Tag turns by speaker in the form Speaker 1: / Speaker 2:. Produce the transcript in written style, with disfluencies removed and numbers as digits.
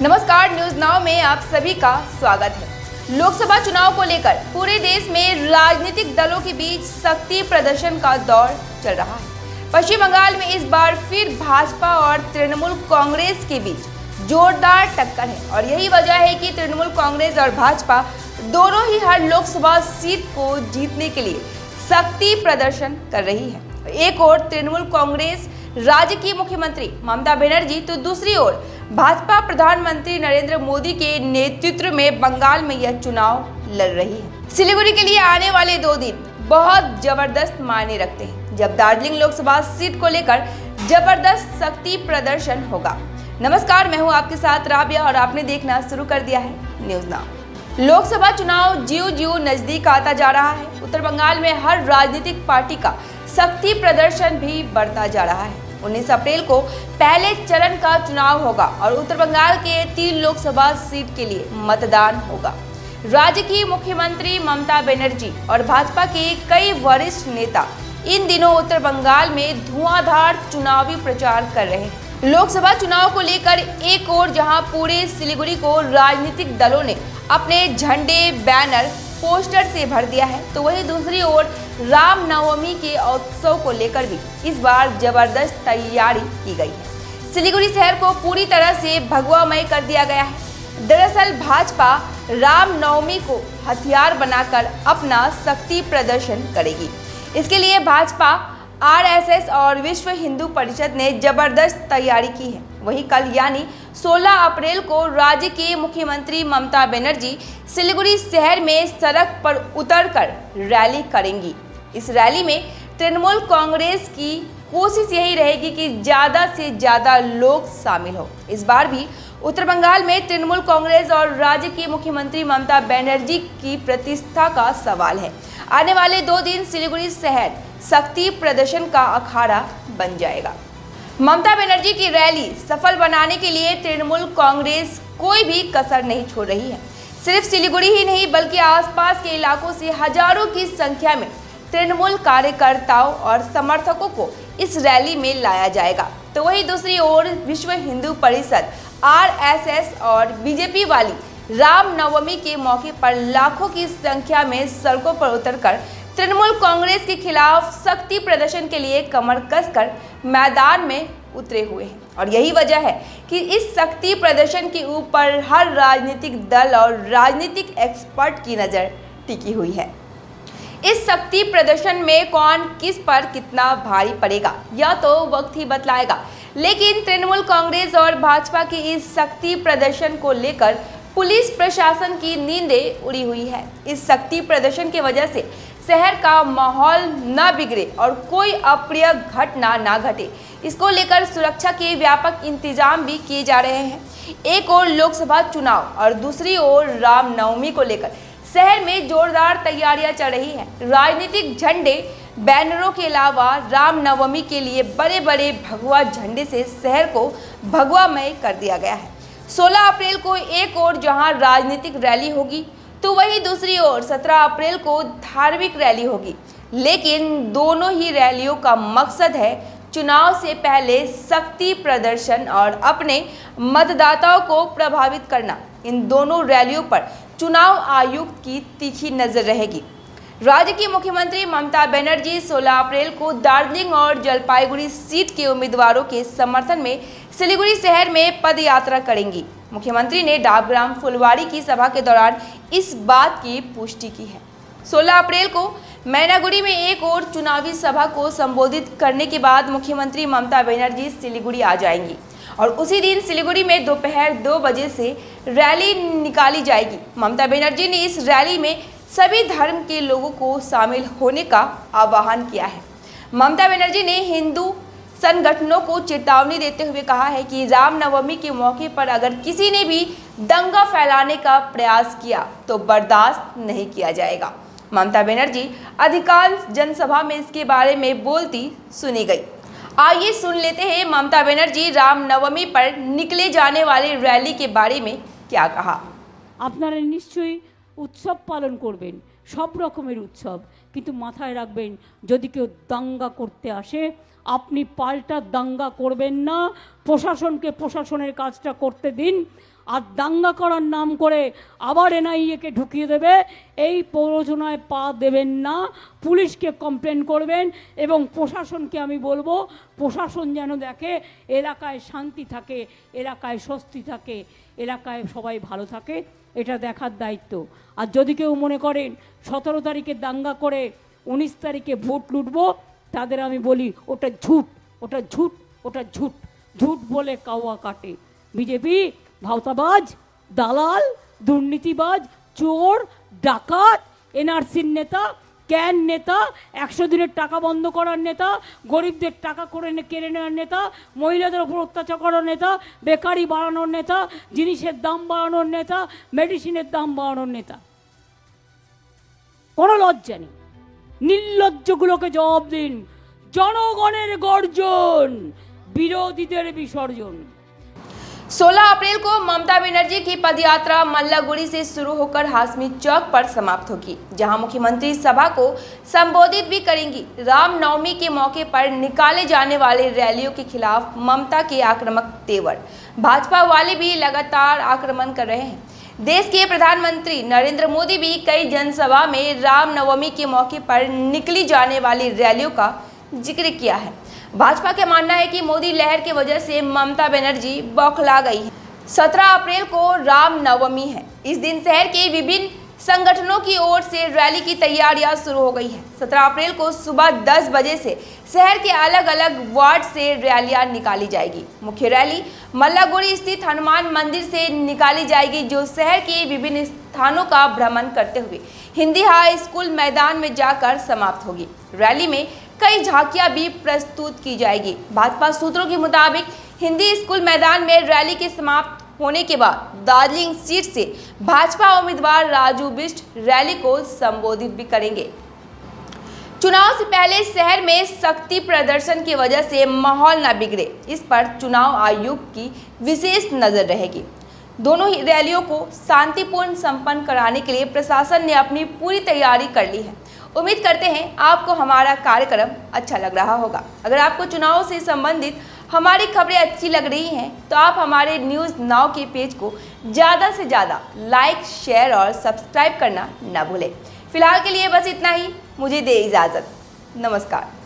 Speaker 1: नमस्कार, news now में आप सभी का स्वागत है। लोकसभा चुनाव को लेकर पूरे देश में राजनीतिक दलों के बीच शक्ति प्रदर्शन का दौर चल रहा है। पश्चिम बंगाल में इस बार फिर भाजपा और तृणमूल कांग्रेस के बीच जोरदार टक्कर है और यही वजह है कि तृणमूल कांग्रेस और भाजपा दोनों ही हर लोकसभा सीट को जीतने के लिए शक्ति प्रदर्शन कर रही है। एक ओर तृणमूल कांग्रेस राज्य की मुख्यमंत्री ममता बनर्जी तो दूसरी ओर भाजपा प्रधानमंत्री नरेंद्र मोदी के नेतृत्व में बंगाल में यह चुनाव लड़ रही है। सिलीगुड़ी के लिए आने वाले 2 दिन बहुत जबरदस्त मायने रखते हैं, जब दार्जिलिंग लोकसभा सीट को लेकर जबरदस्त शक्ति प्रदर्शन होगा। नमस्कार, मैं हूं आपके साथ राबिया और आपने देखना शुरू कर दिया है न्यूज नाउ। लोकसभा चुनाव ज्यों-ज्यों नजदीक आता जा रहा है, उत्तर बंगाल में हर राजनीतिक पार्टी का शक्ति प्रदर्शन भी बढ़ता जा रहा है। 19 अप्रैल को पहले चरण का चुनाव होगा और उत्तर बंगाल के 3 लोकसभा सीट के लिए मतदान होगा। राज्य की मुख्यमंत्री ममता बनर्जी और भाजपा के कई वरिष्ठ नेता इन दिनों उत्तर बंगाल में धुआंधार चुनावी प्रचार कर रहे हैं। लोकसभा चुनाव को लेकर एक ओर जहां पूरे सिलीगुड़ी को राजनीतिक दलों ने अपने झंडे, बैनर, पोस्टर से भर दिया है, तो वहीं दूसरी ओर रामनवमी के उत्सव को लेकर भी इस बार जबरदस्त तैयारी की गई है। सिलीगुड़ी शहर को पूरी तरह से भगवामय कर दिया गया है। दरअसल भाजपा रामनवमी को हथियार बनाकर अपना शक्ति प्रदर्शन करेगी। इसके लिए भाजपा, आरएसएस और विश्व हिंदू परिषद ने जबरदस्त तैयारी की है। वहीं कल यानी 16 अप्रैल को राज्य के मुख्यमंत्री ममता बनर्जी सिलीगुड़ी शहर में सड़क पर उतरकर रैली करेंगी। इस रैली में तृणमूल कांग्रेस की कोशिश यही रहेगी कि ज़्यादा से ज़्यादा लोग शामिल हो। इस बार भी उत्तर बंगाल में तृणमूल कांग्रेस और राज्य की मुख्यमंत्री ममता बनर्जी की प्रतिष्ठा का सवाल है। आने वाले 2 दिन सिलीगुड़ी शहर शक्ति प्रदर्शन का अखाड़ा बन जाएगा। ममता बनर्जी की रैली सफल बनाने के लिए तृणमूल कांग्रेस कोई भी कसर नहीं छोड़ रही है। सिर्फ सिलीगुड़ी ही नहीं बल्कि आसपास के इलाकों से हजारों की संख्या में तृणमूल कार्यकर्ताओं और समर्थकों को इस रैली में लाया जाएगा। तो वहीं दूसरी ओर विश्व हिंदू परिषद, आरएसएस और बीजेपी वाली रामनवमी के मौके पर लाखों की संख्या में सड़कों पर उतरकर तृणमूल कांग्रेस के खिलाफ शक्ति प्रदर्शन के लिए कमर कसकर मैदान में उतरे हुए हैं और यही वजह है कि इस शक्ति प्रदर्शन के ऊपर हर राजनीतिक दल और राजनीतिक एक्सपर्ट की नज़र टिकी हुई है। इस शक्ति प्रदर्शन में कौन किस पर कितना भारी पड़ेगा यह तो वक्त ही बतलाएगा, लेकिन तृणमूल कांग्रेस और भाजपा के इस शक्ति प्रदर्शन को लेकर पुलिस प्रशासन की नींदें उड़ी हुई है। इस शक्ति प्रदर्शन की वजह से शहर का माहौल न बिगड़े और कोई अप्रिय घटना न घटे, इसको लेकर सुरक्षा के व्यापक इंतजाम भी किए जा रहे हैं। एक ओर लोकसभा चुनाव और दूसरी ओर रामनवमी को लेकर शहर में जोरदार तैयारियां चल रही हैं। राजनीतिक झंडे, बैनरों के अलावा रामनवमी के लिए बड़े बड़े भगवा झंडे से शहर को भगवामय कर दिया गया है। 16 अप्रैल को एक ओर जहां राजनीतिक रैली होगी तो वहीं दूसरी ओर 17 अप्रैल को धार्मिक रैली होगी, लेकिन दोनों ही रैलियों का मकसद है चुनाव से पहले शक्ति प्रदर्शन और अपने मतदाताओं को प्रभावित करना। इन दोनों रैलियों पर चुनाव आयुक्त की तीखी नजर रहेगी। राज्य की मुख्यमंत्री ममता बनर्जी 16 अप्रैल को दार्जिलिंग और जलपाईगुड़ी सीट के उम्मीदवारों के समर्थन में सिलीगुड़ी शहर में पद यात्रा करेंगी। मुख्यमंत्री ने डाबग्राम फुलवाड़ी की सभा के दौरान इस बात की पुष्टि की है। 16 अप्रैल को मैनागुड़ी में एक और चुनावी सभा को संबोधित करने के बाद मुख्यमंत्री ममता बनर्जी सिलीगुड़ी आ जाएंगी और उसी दिन सिलीगुड़ी में दोपहर 2 बजे से रैली निकाली जाएगी। ममता बनर्जी ने इस रैली में सभी धर्म के लोगों को शामिल होने का आह्वान किया है। ममता बनर्जी ने हिंदू संगठनों को चेतावनी देते हुए कहा है कि रामनवमी के मौके पर अगर किसी ने भी दंगा फैलाने का प्रयास किया तो बर्दाश्त नहीं किया जाएगा। ममता बनर्जी अधिकांश जनसभा में इसके बारे में बोलती सुनी गई। आइए सुन लेते हैं ममता बनर्जी रामनवमी पर निकले जाने वाली रैली के बारे में क्या कहा।
Speaker 2: আপনারা নিশ্চয়ই উৎসব পালন করবেন, সব রকমের উৎসব, কিন্তু মাথায় রাখবেন যদি কেউ দাঙ্গা করতে আসে আপনি পাল্টা দাঙ্গা করবেন না, প্রশাসনকে প্রশাসনের কাজটা করতে দিন। আর দাঙ্গা করার নাম করে আবার এনআইএকে ঢুকিয়ে দেবে, এই প্ররোচনায় পা দেবেন না। পুলিশকে কমপ্লেন করবেন এবং প্রশাসনকে আমি বলবো, প্রশাসন যেন দেখে এলাকায় শান্তি থাকে, এলাকায় স্বস্তি থাকে, এলাকায় সবাই ভালো থাকে, এটা দেখার দায়িত্ব। আর যদি কেউ মনে করেন 17 তারিখে দাঙ্গা করে 19 তারিখে ভোট লুটবো, তাদের আমি বলি ওটা ঝুট, ওটা ঝুট, ওটা ঝুট। ঝুট বলে কাওয়া কাটে। বিজেপি ভাওতাবাজ, দালাল, দুর্নীতিবাজ, চোর, ডাকাত, এনআরসির নেতা, ক্যান নেতা, 100 দিনের টাকা বন্ধ করার নেতা, গরিবদের টাকা কেড়ে নেওয়ার নেতা, মহিলাদের ওপর অত্যাচার করার নেতা, বেকারি বাড়ানোর নেতা, জিনিসের দাম বাড়ানোর নেতা, মেডিসিনের দাম বাড়ানোর নেতা। কোনো লজ্জা নেই। নির্লজ্জগুলোকে জবাব দিন। জনগণের গর্জন, বিরোধীদের বিসর্জন।
Speaker 1: 16 अप्रैल को ममता बनर्जी की पदयात्रा मल्लागुड़ी से शुरू होकर हाशमी चौक पर समाप्त होगी, जहां मुख्यमंत्री सभा को संबोधित भी करेंगी। रामनवमी के मौके पर निकाले जाने वाले रैलियों के खिलाफ ममता के आक्रामक तेवर, भाजपा वाले भी लगातार आक्रमण कर रहे हैं। देश के प्रधानमंत्री नरेंद्र मोदी भी कई जनसभा में रामनवमी के मौके पर निकली जाने वाली रैलियों का जिक्र किया है। भाजपा का मानना है कि मोदी लहर की वजह से ममता बनर्जी बौखला गई है। 17 अप्रैल को रामनवमी है। इस दिन शहर के विभिन्न संगठनों की ओर से रैली की तैयारियां शुरू हो गई है। 17 अप्रैल को सुबह 10 बजे से शहर के अलग अलग वार्ड से रैलियां निकाली जाएगी। मुख्य रैली मल्लागुड़ी स्थित हनुमान मंदिर से निकाली जाएगी, जो शहर के विभिन्न स्थानों का भ्रमण करते हुए हिंदी हाई स्कूल मैदान में जाकर समाप्त होगी। रैली में कई झांकियां भी प्रस्तुत की जाएगी। भाजपा सूत्रों के मुताबिक हिंदी स्कूल मैदान में रैली के समाप्त होने के बाद दार्जिलिंग सीट से भाजपा उम्मीदवार राजू बिष्ट रैली को संबोधित भी करेंगे। चुनाव से पहले शहर में शक्ति प्रदर्शन की वजह से माहौल न बिगड़े, इस पर चुनाव आयोग की विशेष नजर रहेगी। दोनों ही रैलियों को शांतिपूर्ण संपन्न कराने के लिए प्रशासन ने अपनी पूरी तैयारी कर ली है। उम्मीद करते हैं आपको हमारा कार्यक्रम अच्छा लग रहा होगा। अगर आपको चुनाव से संबंधित हमारी खबरें अच्छी लग रही हैं तो आप हमारे न्यूज़ नाउ के पेज को ज़्यादा से ज़्यादा लाइक, शेयर और सब्सक्राइब करना न भूलें। फिलहाल के लिए बस इतना ही। मुझे दे इजाज़त। नमस्कार।